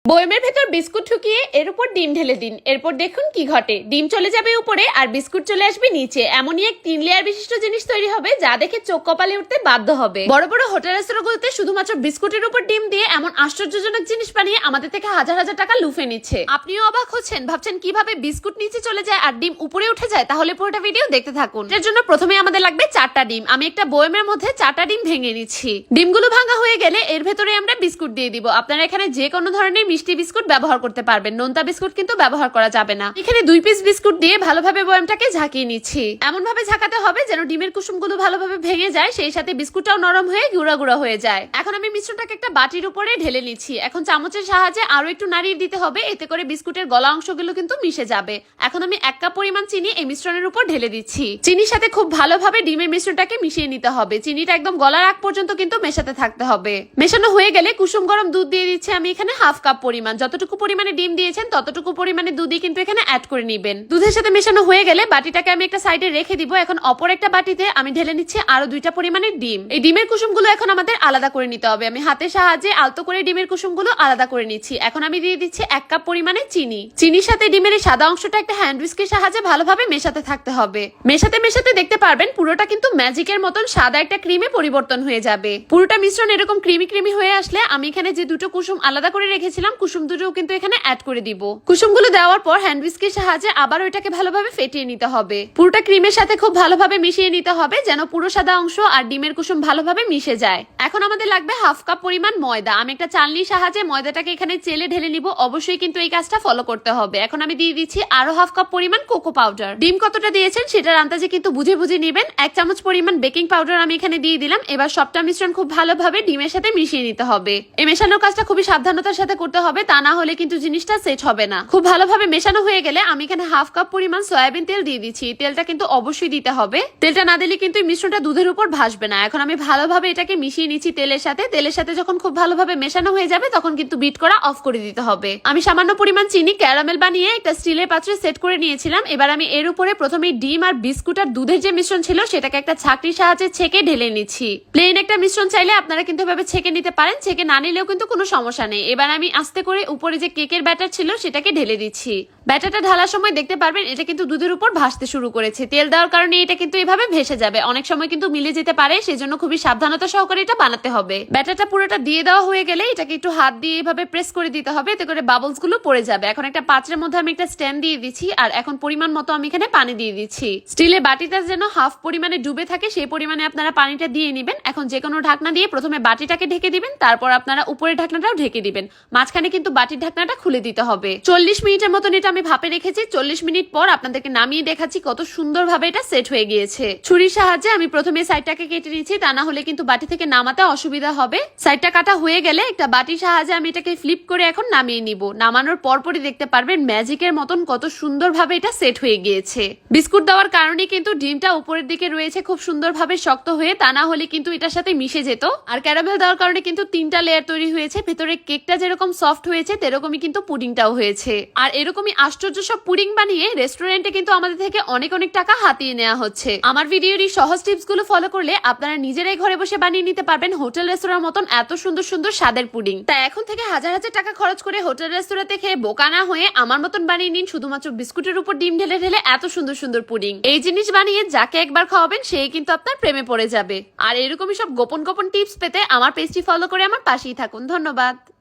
বয়মের ভেতর বিস্কুট ঢুকিয়ে এর উপর ডিম ঢেলে দিন। এরপর দেখুন কি ঘটে। ডিম চলে যাবে উপরে আর বিস্কুট চলে আসবে নিচে। এমনই এক 3 লেয়ার বিশিষ্ট জিনিস তৈরি হবে যা দেখে চোখ কপালে উঠতে বাধ্য হবে। বড় বড় হোটেল রেস্তোরাঁগুলোতে শুধুমাত্র বিস্কুটের উপর ডিম দিয়ে এমন আশ্চর্যজনক জিনিস বানিয়ে আমাদের থেকে হাজার হাজার টাকা লুফে নিচ্ছে। আপনিও অবাক হচ্ছেন, ভাবছেন কিভাবে বিস্কুট নিচে চলে যায় আর ডিম উপরে উঠে যায়? তাহলে পুরোটা ভিডিও দেখতে থাকুন। এর জন্য প্রথমে আমাদের লাগবে 4টা ডিম। আমি একটা বয়মের মধ্যে 4টা ডিম ভেঙে নিচ্ছি। ডিমগুলো ভাঙা হয়ে গেলে এর ভেতরে আমরা বিস্কুট দিয়ে দিব। আপনারা এখানে যে কোনো ধরনের মিষ্টি বিস্কুট ব্যবহার করতে পারবেন, নোনতা বিস্কুট কিন্তু ব্যবহার করা যাবে না। এখানে 2 পিস বিস্কুট দিয়ে ভালোভাবে বয়মটাকে ঝাঁকিয়ে নিচ্ছি। এমন ভাবে ঝাঁকাতে হবে যেন ডিমের কুসুমগুলো ভালোভাবে ভেঙে যায়, সেই সাথে বিস্কুটটাও নরম হয়ে গুঁড়া গুঁড়া হয়ে যায়। এখন আমি মিশ্রণটাকে একটা বাটির উপরে ঢেলে নিচ্ছি। এখন চামচের সাহায্যে আরো একটু নাড়িয়ে দিতে হবে, এতে করে বিস্কুটের গলা অংশগুলো কিন্তু মিশে যাবে। এখন আমি 1 কাপ পরিমাণ চিনি এই মিশ্রণের উপর ঢেলে দিচ্ছি। চিনির সাথে খুব ভালোভাবে ডিমের মিশ্রণটাকে মিশিয়ে নিতে হবে। চিনিটা একদম গলার আগ পর্যন্ত কিন্তু মেশাতে থাকতে হবে। মেশানো হয়ে গেলে কুসুম গরম দুধ দিয়ে দিচ্ছি আমি এখানে 1/2 কাপ পরিমাণ। যতটুকু পরিমাণে ডিম দিয়েছেন ততটুকু পরিমাণে দুধই কিন্তু এখানে অ্যাড করে নেবেন। দুধের সাথে মেশানো হয়ে গেলে বাটিটাকে আমি একটা সাইডে রেখে দিব। এখন অপর একটা বাটিতে আমি ঢেলে নিচ্ছি আরো 2টা পরিমাণের ডিম। এই ডিমের কুসুমগুলো এখন আমাদের আলাদা করে নিতে হবে। আমি হাতের সাহায্যে আলতো করে ডিমের কুসুমগুলো আলাদা করে নিচ্ছি। এখন আমি দিয়ে দিচ্ছি 1 কাপ পরিমাণে চিনি। চিনির সাথে ডিমের এই সাদা অংশটা একটা হ্যান্ড হুইস্কের সাহায্যে ভালোভাবে মেশাতে থাকতে হবে। মেশাতে মেশাতে দেখতে পারবেন পুরোটা কিন্তু ম্যাজিকের মতন সাদা একটা ক্রিমে পরিবর্তন হয়ে যাবে। পুরোটা মিশ্রণ এরকম ক্রিমি ক্রিমি হয়ে আসলে আমি এখানে যে 2টো কুসুম আলাদা করে রেখেছিলাম, কুসুম দুটোও কিন্তু এখানে অ্যাড করে দিব। কুসুমগুলো দেওয়ার পর হ্যান্ড হুইস্কের সাহায্যে আবার ওইটাকে ভালোভাবে ফেটিয়ে নিতে হবে। পুরোটা ক্রিমের সাথে খুব ভালোভাবে মিশিয়ে নিতে হবে যেন পুরো সাদা অংশ আর ডিমের কুসুম ভালোভাবে মিশে যায়। এখন আমাদের লাগবে 1/2 কাপ পরিমাণ ময়দা। আমি একটা চালনির সাহায্যে ময়দাটাকে এখানে চেলে ঢেলে নিব। অবশ্যই কিন্তু এই কাজটা ফলো করতে হবে। এখন আমি দিয়ে দিচ্ছি আরো 1/2 কাপ পরিমাণ কোকো পাউডার। ডিম কতটা দিয়েছেন সেটার আন্দাজে কিন্তু বুঝে বুঝে নেবেন। 1 চামচ পরিমাণ বেকিং পাউডার আমি এখানে দিয়ে দিলাম। এবার সবটা মিশ্রণ খুব ভালোভাবে ডিমের সাথে মিশিয়ে নিতে হবে। এই মেশানোর কাজটা খুবই সাবধানতার সাথে করতে হবে, তা না হলে কিন্তু জিনিসটা সেট হবে না। খুব ভালোভাবে মেশানো হয়ে গেলে আমি এখানে 1/2 কাপ পরিমাণ সয়াবিন তেল দিয়ে দিচ্ছি। তেলটা কিন্তু অবশ্যই দিতে হবে। তেলটা না দিলে কিন্তু এই মিশ্রণটা দুধের উপর ভাসবে না। এখন আমি ভালোভাবে এটাকে মিশিয়ে নিচ্ছি তেলের সাথে। তেলের সাথে যখন খুব ভালোভাবে মেশানো হয়ে যাবে তখন কিন্তু বিট করা অফ করে দিতে হবে। আমি সামান্য পরিমাণ চিনি ক্যারামেল বানিয়ে একটা স্টিলের পাত্রে সেট করে নিয়েছিলাম। এবার আমি এর উপরে প্রথমে ডিম আর বিস্কুট আর দুধের যে মিশ্রণ ছিল সেটাকে একটা ছাঁকনির সাহায্যে ছেঁকে ঢেলে নিচ্ছি। প্লেন একটা মিশ্রণ চাইলে আপনারা কিন্তু এভাবে ছেঁকে নিতে পারেন, ছেঁকে না নিলেও কিন্তু কোনো সমস্যা নেই। এবার আমি আস্তে করে উপরে যে কেকের ব্যাটার ছিল সেটাকে ঢেলে দিচ্ছি। ব্যাটারটা ঢালার সময় দেখতে পারবেন এটা কিন্তু দুধের উপর ভাসতে শুরু করেছে। তেল দেওয়ার কারণে এটা কিন্তু এভাবে ভেসে যাবে, অনেক সময় কিন্তু মিলে যেতে পারে, সেজন্য খুবই সাবধানতা সহকারে এটা বানাতে হবে। ব্যাটারটা পুরোটা দিয়ে দেওয়া হয়ে গেলে এটাকে একটু হাত দিয়ে এভাবে প্রেস করে দিতে হবে, এতে করে বাবলস গুলো পড়ে যাবে। এখন একটা পাত্রের মধ্যে আমি একটা স্ট্যান্ড দিয়ে দিচ্ছি আর এখন পরিমাণ মতো আমি এখানে পানি দিয়ে দিচ্ছি। স্টিলের বাটিটা যেন হাফ পরিমাণে ডুবে থাকে সেই পরিমাণে আপনারা পানিটা দিয়ে নেবেন। এখন যে কোনো ঢাকনা দিয়ে প্রথমে বাটিটাকে ঢেকে দিবেন, তারপর আপনারা উপরের ঢাকনাটাও ঢেকে দিবেন। মাঝখানে কিন্তু বাটির ঢাকনাটা খুলে দিতে হবে। 40 মিনিটের মতন এটা আমি ভাপে রেখেছি। 40 মিনিট পর আপনাদেরকে নামিয়ে দেখাচ্ছি কত সুন্দরভাবে এটা সেট হয়ে গিয়েছে। ছুরির সাহায্যে আমি প্রথমে সাইডটাকে কেটে নিচ্ছি, তা না হলে কিন্তু বাটি থেকে নামাতে অসুবিধা হবে। সাইডটা কাটা হয়ে গেলে একটা বাটির সাহায্যে আমি এটাকে ফ্লিপ করে এখন নামিয়ে নিব। নামানোর পরপরই দেখতে পারবেন ম্যাজিকের মতন কত সুন্দরভাবে এটা সেট হয়ে গিয়েছে। বিস্কুট দেওয়ার কারণে কিন্তু ডিমটা উপরের দিকে রয়েছে খুব সুন্দরভাবে শক্ত হয়ে, তা না হলে কিন্তু এটার সাথে মিশে যেত। আর ক্যারামেল দেওয়ার কারণে কিন্তু 3টা লেয়ার তৈরি হয়েছে। ভেতরে কেকটা যেরকম সফট হয়েছে তেরকমই কিন্তু পুডিংটাও হয়েছে। আর এরকমই আশ্চর্য সব পুডিং বানিয়ে রেস্টুরেন্টে কিন্তু আমাদের থেকে অনেক অনেক টাকা হাতিয়ে নেওয়া হচ্ছে। আমার ভিডিওর এই সহজ টিপস গুলো ফলো করলে আপনারা নিজেরাই ঘরে বসে বানিয়ে নিতে পারবেন হোটেল রেস্তোরাঁর মতন এত সুন্দর সুন্দর স্বাদের পুডিং। তাই এখন থেকে হাজার হাজার টাকা খরচ করে হোটেল রেস্তোরাঁতে খেয়ে বোকা না হয়ে আমার মতন বানিয়ে নিন শুধুমাত্র বিস্কুটের উপর ডিম ঢেলে ঢেলে এত সুন্দর সুন্দর পুডিং। এই জিনিস বানিয়ে যাকে একবার খাওয়াবেন সেই কিন্তু আপনার প্রেমে পড়ে যাবে। আর এরকমই সব গোপন গোপন টিপস পেতে আমার পেজটি ফলো করে আমার পাশেই থাকুন। ধন্যবাদ।